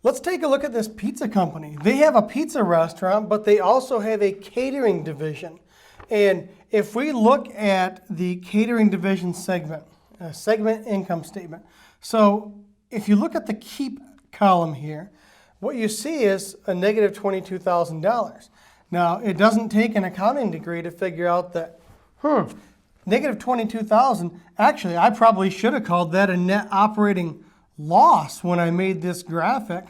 Let's take a look at this pizza company. They have a pizza restaurant, but they also have a catering division. And if we look at the catering division segment income statement. So if you look at the keep column here, what you see is a negative $22,000. Now, it doesn't take an accounting degree to figure out that, negative $22,000, actually, I probably should have called that a net operating loss when I made this graphic,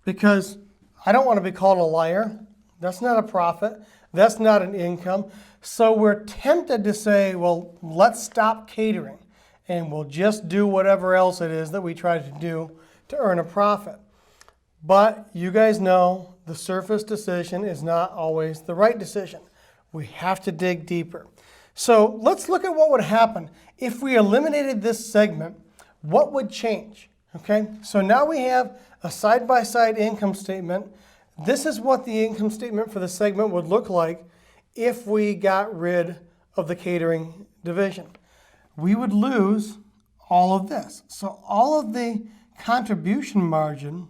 because I don't want to be called a liar. That's not a profit. That's not an income. So we're tempted to say, well, let's stop catering and we'll just do whatever else it is that we try to do to earn a profit. But you guys know the surface decision is not always the right decision. We have to dig deeper. So let's look at what would happen if we eliminated this segment. What would change? Okay, so now we have a side-by-side income statement. This is what the income statement for the segment would look like if we got rid of the catering division. We would lose all of this. So all of the contribution margin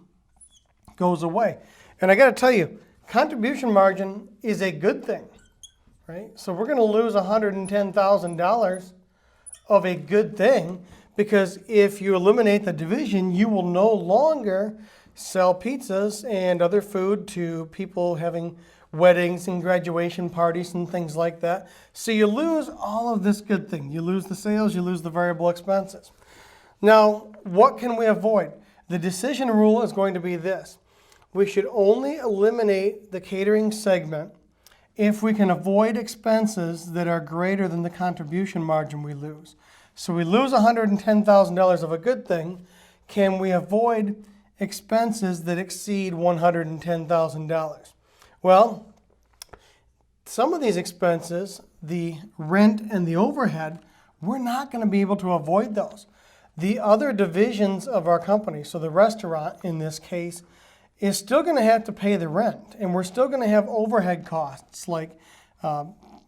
goes away. And I got to tell you, contribution margin is a good thing, right? So we're going to lose $110,000 of a good thing, because if you eliminate the division, you will no longer sell pizzas and other food to people having weddings and graduation parties and things like that. So you lose all of this good thing. You lose the sales, you lose the variable expenses. Now, what can we avoid? The decision rule is going to be this. We should only eliminate the catering segment if we can avoid expenses that are greater than the contribution margin we lose. So we lose $110,000 of a good thing. Can we avoid expenses that exceed $110,000? Well, some of these expenses, the rent and the overhead, we're not going to be able to avoid those. The other divisions of our company, so the restaurant in this case, is still going to have to pay the rent, and we're still going to have overhead costs like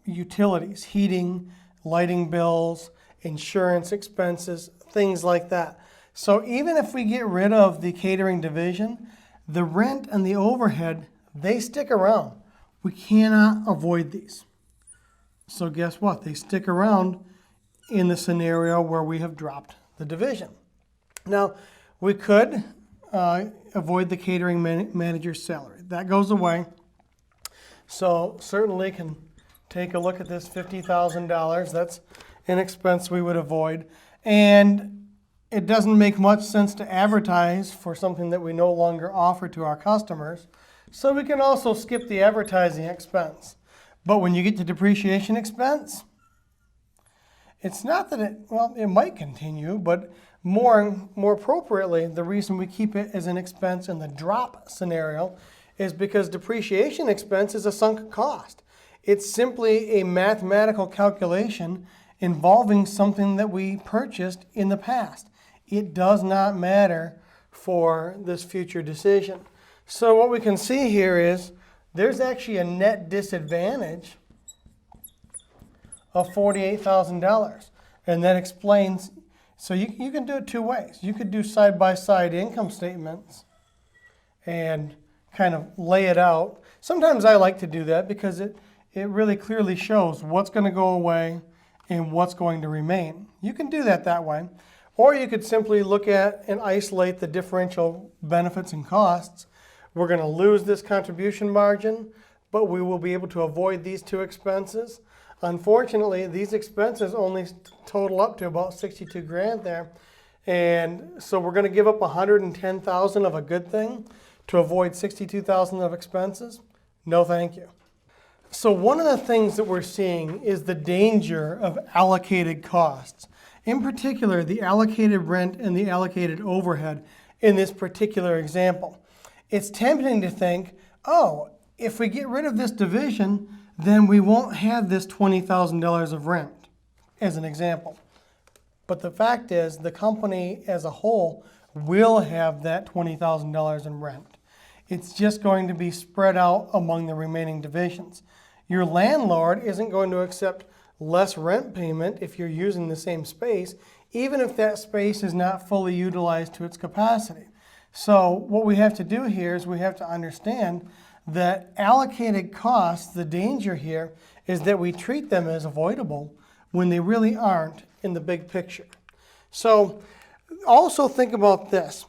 utilities, heating, lighting bills, insurance expenses, things like that. So even if we get rid of the catering division, the rent and the overhead, they stick around. We cannot avoid these. So guess what? They stick around in the scenario where we have dropped the division. Now, we could avoid the catering manager's salary. That goes away. So certainly can take a look at this $50,000. That's an expense we would avoid. And it doesn't make much sense to advertise for something that we no longer offer to our customers. So we can also skip the advertising expense. But when you get to depreciation expense, it's not that it might continue, but more appropriately, the reason we keep it as an expense in the drop scenario is because depreciation expense is a sunk cost. It's simply a mathematical calculation involving something that we purchased in the past. It does not matter for this future decision. So what we can see here is there's actually a net disadvantage of $48,000. And that explains, so you can do it two ways. You could do side-by-side income statements and kind of lay it out. Sometimes I like to do that because it really clearly shows what's going to go away and what's going to remain. You can do that way. Or you could simply look at and isolate the differential benefits and costs. We're going to lose this contribution margin, but we will be able to avoid these two expenses. Unfortunately, these expenses only total up to about 62 grand there. And so we're going to give up 110,000 of a good thing to avoid 62,000 of expenses. No, thank you. So one of the things that we're seeing is the danger of allocated costs. In particular, the allocated rent and the allocated overhead in this particular example. It's tempting to think, oh, if we get rid of this division, then we won't have this $20,000 of rent, as an example. But the fact is, the company as a whole will have that $20,000 in rent. It's just going to be spread out among the remaining divisions. Your landlord isn't going to accept less rent payment if you're using the same space, even if that space is not fully utilized to its capacity. So what we have to do here is we have to understand that allocated costs, the danger here is that we treat them as avoidable when they really aren't in the big picture. So also think about this.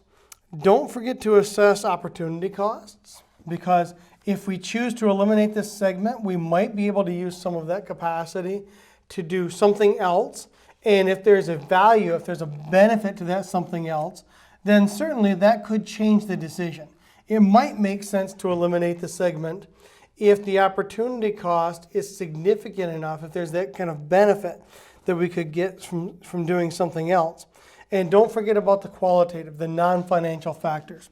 Don't forget to assess opportunity costs, because if we choose to eliminate this segment, we might be able to use some of that capacity to do something else. And if there's a value, if there's a benefit to that something else, then certainly that could change the decision. It might make sense to eliminate the segment if the opportunity cost is significant enough, if there's that kind of benefit that we could get from doing something else. And don't forget about the qualitative, the non-financial factors.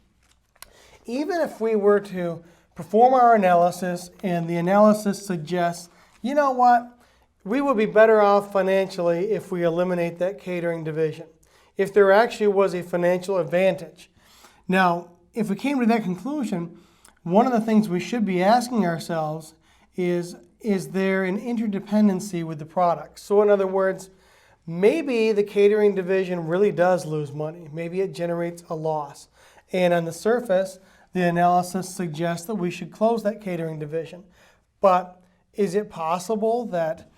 Even if we were to perform our analysis and the analysis suggests, you know what, we would be better off financially if we eliminate that catering division, if there actually was a financial advantage. Now, if we came to that conclusion, one of the things we should be asking ourselves is there an interdependency with the product? So in other words, maybe the catering division really does lose money. Maybe it generates a loss. And on the surface, the analysis suggests that we should close that catering division. But is it possible that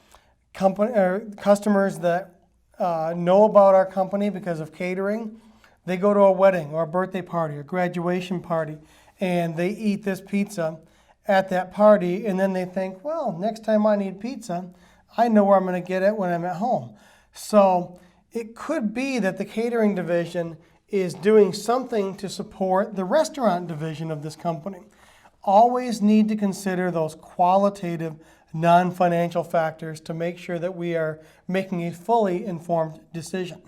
customers that know about our company because of catering, they go to a wedding or a birthday party or graduation party, and they eat this pizza at that party, and then they think, well, next time I need pizza, I know where I'm going to get it when I'm at home. So it could be that the catering division is doing something to support the restaurant division of this company. Always need to consider those qualitative, non-financial factors to make sure that we are making a fully informed decision.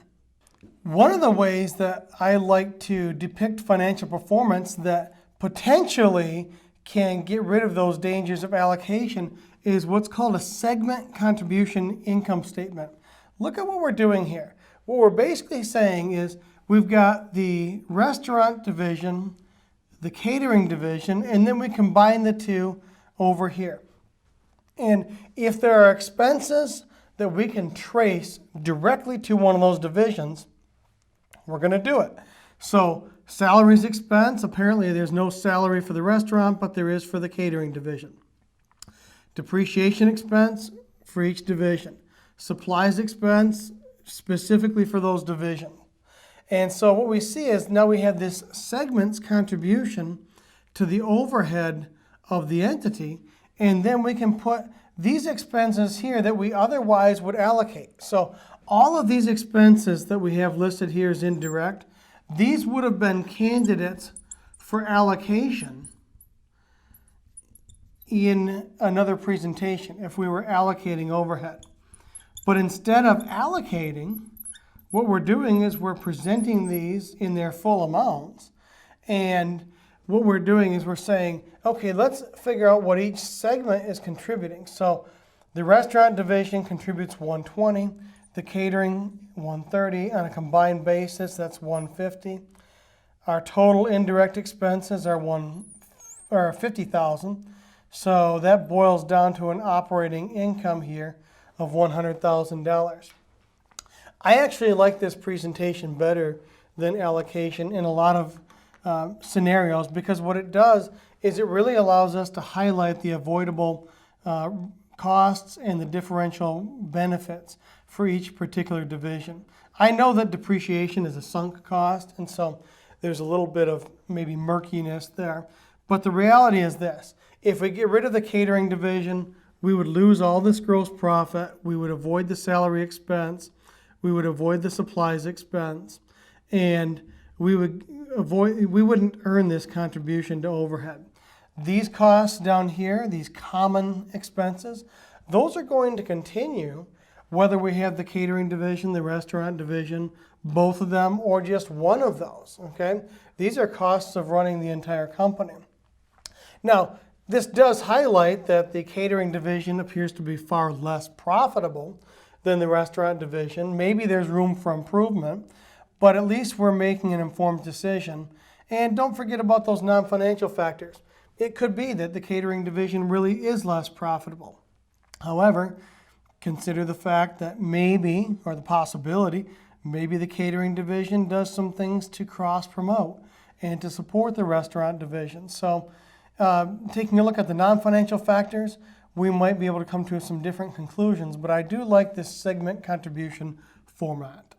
One of the ways that I like to depict financial performance that potentially can get rid of those dangers of allocation is what's called a segment contribution income statement. Look at what we're doing here. What we're basically saying is we've got the restaurant division, the catering division, and then we combine the two over here. And if there are expenses that we can trace directly to one of those divisions, we're going to do it. So salaries expense, apparently there's no salary for the restaurant, but there is for the catering division. Depreciation expense for each division. Supplies expense specifically for those divisions. And so what we see is now we have this segment's contribution to the overhead of the entity, and then we can put these expenses here that we otherwise would allocate. So all of these expenses that we have listed here as indirect, these would have been candidates for allocation in another presentation if we were allocating overhead. But instead of allocating, what we're doing is we're presenting these in their full amounts. And what we're doing is we're saying, okay, let's figure out what each segment is contributing. So the restaurant division contributes 120, the catering 130 on a combined basis, that's 150. Our total indirect expenses are 50,000. So that boils down to an operating income here of $100,000. I actually like this presentation better than allocation in a lot of scenarios, because what it does is it really allows us to highlight the avoidable costs and the differential benefits for each particular division. I know that depreciation is a sunk cost, and so there's a little bit of maybe murkiness there. But the reality is this: if we get rid of the catering division, we would lose all this gross profit, we would avoid the salary expense, we would avoid the supplies expense, and we wouldn't earn this contribution to overhead. These costs down here, these common expenses, those are going to continue whether we have the catering division, the restaurant division, both of them, or just one of those, okay? These are costs of running the entire company. Now, this does highlight that the catering division appears to be far less profitable than the restaurant division. Maybe there's room for improvement, but at least we're making an informed decision. And don't forget about those non-financial factors. It could be that the catering division really is less profitable. However, consider the fact that maybe, or the possibility, maybe the catering division does some things to cross-promote. and to support the restaurant division. So taking a look at the non-financial factors, we might be able to come to some different conclusions, but I do like this segment contribution format.